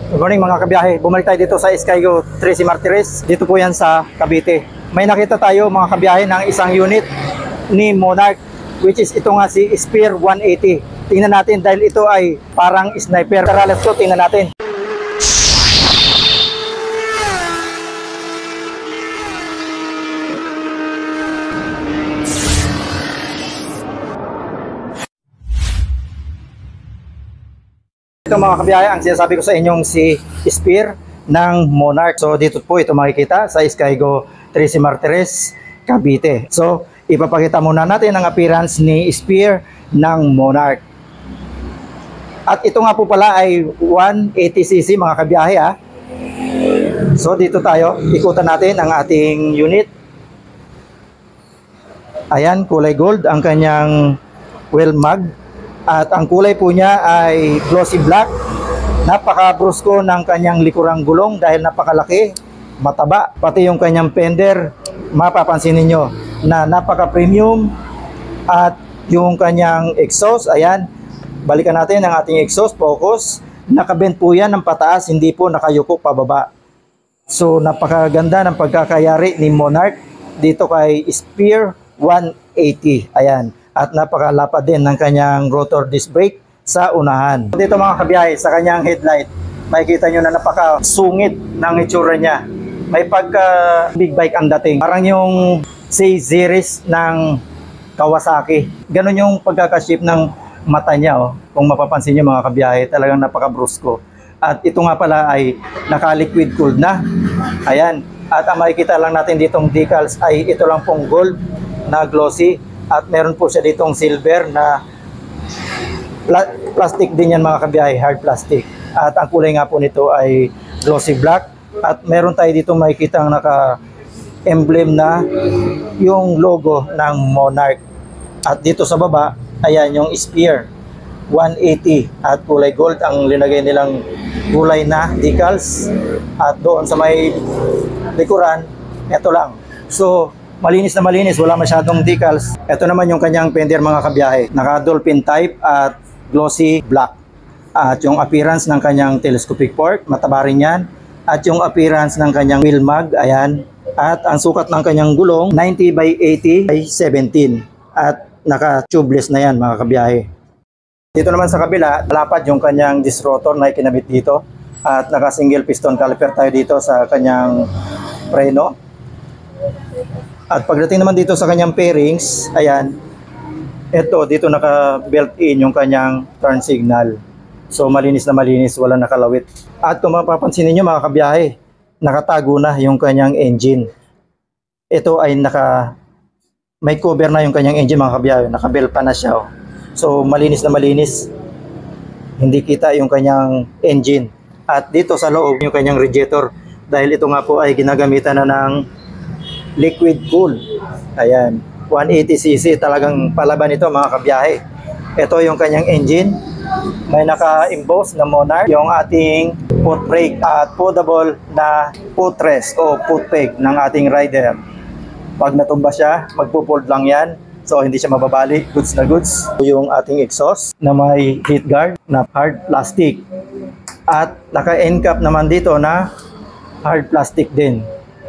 Good morning mga kabiyahe. Bumalik tayo dito sa Skygo Tracy Martires. Dito po yan sa Cavite. May nakita tayo mga kabiyahe ng isang unit ni Monarch, which is ito nga si Spear 180. Tingnan natin dahil ito ay parang sniper. Tara, let's go, tingnan natin. Ito mga kabiyahe, ang sinasabi ko sa inyong si Spear ng Monarch. So dito po ito makikita sa Skygo Tracy Martires, Cavite. So ipapakita muna natin ang appearance ni Spear ng Monarch. At ito nga po pala ay 180cc mga kabiyahe ha. So dito tayo, ikutan natin ang ating unit. Ayan, kulay gold ang kanyang wheel mag. At ang kulay po niya ay glossy black. Napaka-brusko ng kanyang likurang gulong dahil napakalaki, mataba. Pati yung kanyang fender, mapapansin niyo na napaka-premium. At yung kanyang exhaust, ayan, balikan natin ang ating exhaust, focus. Nakabend po yan ng pataas, hindi po nakayuko pababa. So napakaganda ng pagkakayari ni Monarch dito kay Spear 180. Ayan. At napakalapad din ng kanyang rotor disc brake sa unahan. Dito mga kabiyahe, sa kanyang headlight, makikita nyo na napakasungit ng itsura niya. May pagka big bike ang dating. Parang yung C-series ng Kawasaki. Ganon yung pagkakashape ng mata niya. Oh. Kung mapapansin nyo mga kabiyahe, talagang napakabrusko. At ito nga pala ay naka-liquid cooled na. Ayan. At ang makikita lang natin ditong decals ay ito lang pong gold na glossy. At meron po siya ditong silver na plastic din yan mga kabiyahe, hard plastic. At ang kulay nga po nito ay glossy black. At meron tayo ditong makikita ang naka-emblem na yung logo ng Monarch. At dito sa baba, ayan yung Spear 180 at kulay gold ang linagay nilang kulay na decals. At doon sa may likuran, ito lang. So, malinis na malinis, wala masyadong decals. Ito naman yung kanyang fender mga kabiyahe. Naka-dolphin type at glossy black. At yung appearance ng kanyang telescopic fork, mataba rin yan. At yung appearance ng kanyang wheel mag, ayan. At ang sukat ng kanyang gulong, 90 by 80 by 17. At naka-tubeless na yan mga kabiyahe. Dito naman sa kabila, lapad yung kanyang disc rotor na ikinabit dito. At naka-single piston caliper tayo dito sa kanyang preno. At pagdating naman dito sa kanyang pairings, ayan, dito naka-built in yung kanyang turn signal. So malinis na malinis, walang nakalawit. At kung mapapansin niyo mga kabiyahe, nakatago na yung kanyang engine. Ito ay may cover na yung kanyang engine mga kabiyahe, naka-bell pa na siya. Oh. So malinis na malinis, hindi kita yung kanyang engine. At dito sa loob yung kanyang radiator, dahil ito nga po ay ginagamitan na ng liquid cool. Ayan, 180cc, talagang palaban ito mga kabiyahe. Ito yung kanyang engine. May naka-emboss na Monarch, yung ating foot brake at foldable na footrest o foot peg ng ating rider. Pag natumba siya, magpo-fold lang yan. So hindi siya mababali, goods na goods. Yung ating exhaust na may heat guard na hard plastic. At naka-end cap naman dito na hard plastic din.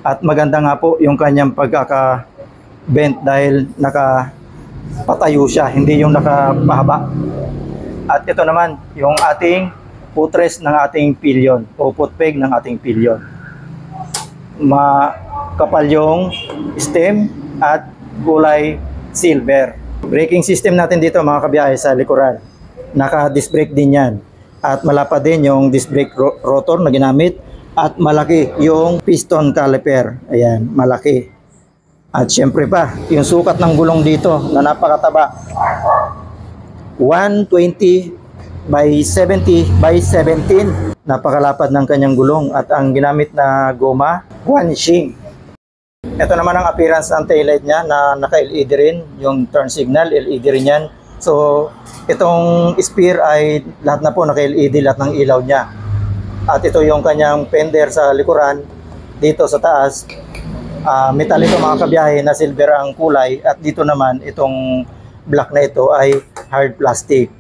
At maganda nga po yung kanyang pagkaka-bent dahil nakapatayo siya, hindi yung nakapahaba. At ito naman yung ating footrest ng ating pillion o foot peg ng ating pillion. Makapal yung stem at kulay silver. Braking system natin dito mga kabiyahe sa likuran. Naka-disc brake din yan. At malapad din yung disc brake rotor na ginamit. At malaki yung piston caliper. Ayan, malaki. At syempre pa, yung sukat ng gulong dito na napakataba. 120 by 70 by 17. Napakalapad ng kanyang gulong. At ang ginamit na goma, Wanshing. Ito naman ang appearance ng taillight niya na naka-LED rin. Yung turn signal, LED rin yan. So, itong Spear ay lahat na po naka-LED, lahat ng ilaw niya. At ito yung kanyang fender sa likuran, dito sa taas. Metal ito mga kabiyahe na silver ang kulay. At dito naman, itong black na ito ay hard plastic.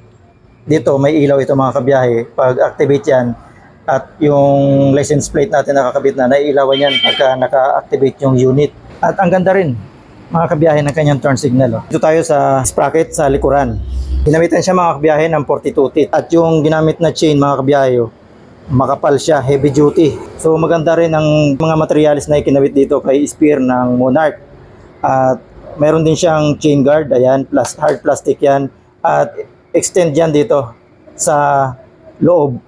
Dito may ilaw ito mga kabiyahe. Pag activate yan, At yung license plate natin nakakabit na, naiilawan yan pagka naka-activate yung unit. At ang ganda rin, mga kabiyahe, ng kanyang turn signal. Dito tayo sa sprocket sa likuran. Ginamitan siya, mga kabiyahe, ng 42 teeth. At yung ginamit na chain, mga kabiyahe, makapal siya, heavy duty. So maganda rin ang mga materials na ikinawit dito kay Spear ng Monarch. At meron din siyang chain guard, ayan, plus hard plastic yan. At extend yan dito sa loob.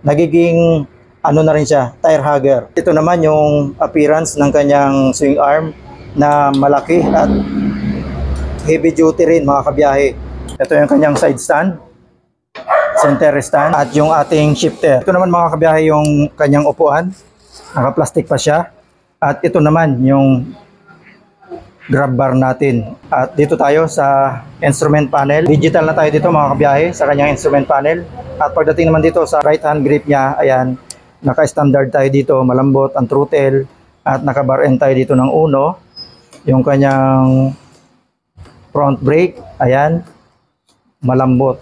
Nagiging ano na rin siya, tire hugger. Ito naman yung appearance ng kanyang swing arm na malaki at heavy duty rin, mga kabiyahe. Ito yung kanyang side stand, center stand, at yung ating shifter. Ito naman, mga kabiyahe, yung kanyang upuan. Naka-plastic pa siya. At ito naman yung grab bar natin. At dito tayo sa instrument panel. Digital na tayo dito, mga kabiyahe, sa kanyang instrument panel. At pagdating naman dito sa right hand grip niya, ayan, naka-standard tayo dito, malambot ang throttle. At naka-bar end tayo dito ng 1. Yung kanyang front brake, ayan, malambot.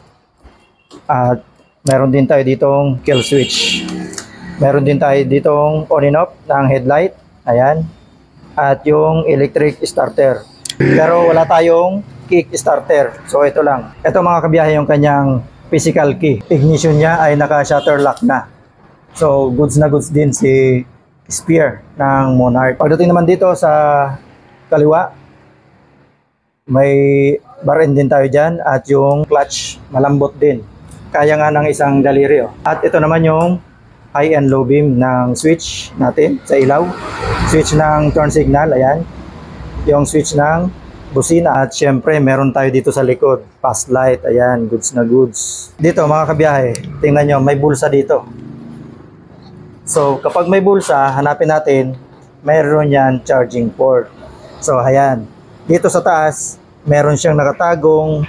At meron din tayo ditong kill switch. Meron din tayo ditong on and off ng headlight, ayan. At yung electric starter. Pero wala tayong kick starter. So ito lang. Ito, mga kabiyahe, yung kanyang physical key. Ignition niya ay naka-shutter lock na. So goods na goods din si Spear ng Monarch. Pagdating naman dito sa kaliwa, may bar end din tayo dyan. At yung clutch, malambot din. Kaya nga ng isang daliri. At ito naman yung high and low beam ng switch natin sa ilaw. Switch ng turn signal, ayan. Yung switch ng busina. At syempre, meron tayo dito sa likod, fast light, ayan, goods na goods. Dito, mga kabiyahe, tingnan nyo, may bulsa dito. So kapag may bulsa, hanapin natin, meron yan charging port. So ayan, dito sa taas, meron siyang nakatagong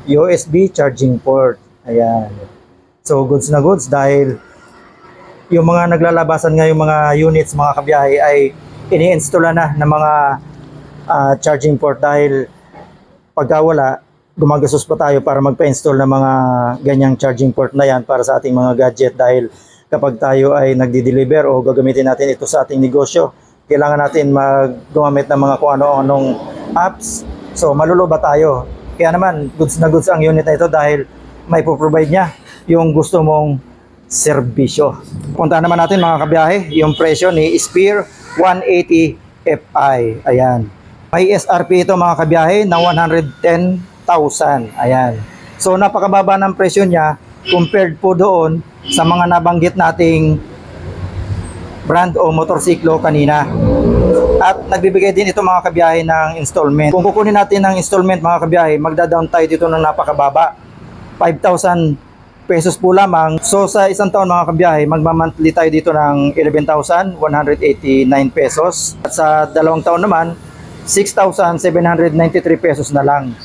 USB charging port. Ayan. So goods na goods, dahil yung mga naglalabasan nga, yung mga units, mga kabiyahe, ay ini-install na ng mga charging port, dahil pagka wala, gumagastos pa tayo para magpa-install ng mga ganyang charging port na yan para sa ating mga gadget. Dahil kapag tayo ay nagdi-deliver o gagamitin natin ito sa ating negosyo, kailangan natin gumamit ng mga kung ano-anong apps. So maluloba tayo. Kaya naman, goods na goods ang unit na ito, dahil may po-provide niya yung gusto mong serbisyo. Puntahan naman natin, mga kabiyahe, yung presyo ni Spear 180 Fi. Ayan. May SRP ito, mga kabiyahe, na 110,000. Ayan. So napakababa ng presyo niya compared po doon sa mga nabanggit nating brand o motorsiklo kanina. At nagbibigay din ito, mga kabiyahe, ng installment. Kung kukunin natin ng installment, mga kabiyahe, magda-down tayo dito ng napakababa. 5,000 pesos po lamang. So sa isang taon, mga kabiyahe, magma-monthly tayo dito ng 11,189 pesos. At sa 2 taon naman, 6,793 pesos na lang.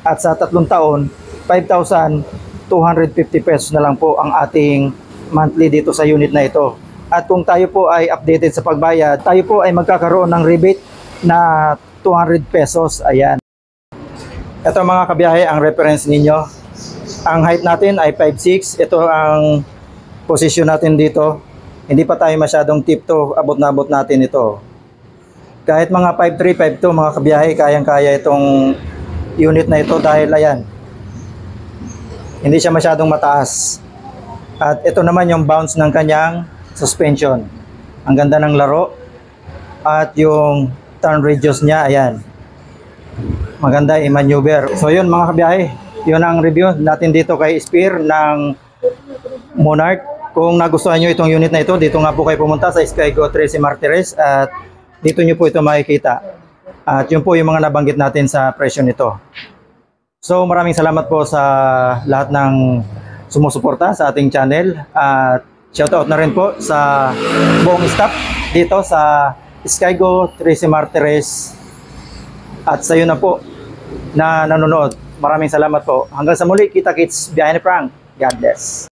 At sa 3 taon, 5,250 pesos na lang po ang ating monthly dito sa unit na ito. At kung tayo po ay updated sa pagbayad, tayo po ay magkakaroon ng rebate na 200 pesos. Ayan. Ito, mga kabiyahe, ang reference ninyo. Ang height natin ay 5'6". Ito ang position natin dito. Hindi pa tayo masyadong tipto, abot na abot natin ito. Kahit mga 5'3", 5'2", mga kabiyahe, kayang-kaya itong unit na ito, dahil ayan, hindi siya masyadong mataas. At ito naman yung bounce ng kanyang suspension. Ang ganda ng laro. At yung turn radius niya, ayan, maganda i-maneuver. So yun, mga kabiyahe, yun ang review natin dito kay Spear ng Monarch. Kung nagustuhan nyo itong unit na ito, dito nga po kayo pumunta sa Skygo Tracy Martires, at dito nyo po ito makikita. At yun po yung mga nabanggit natin sa presyo nito. So maraming salamat po sa lahat ng sumusuporta sa ating channel. At shoutout na rin po sa buong staff dito sa Skygo Tracy Martires. At sa iyo na po na nanonood, maraming salamat po. Hanggang sa muli, kita-kits, biyahe ni Frank. God bless.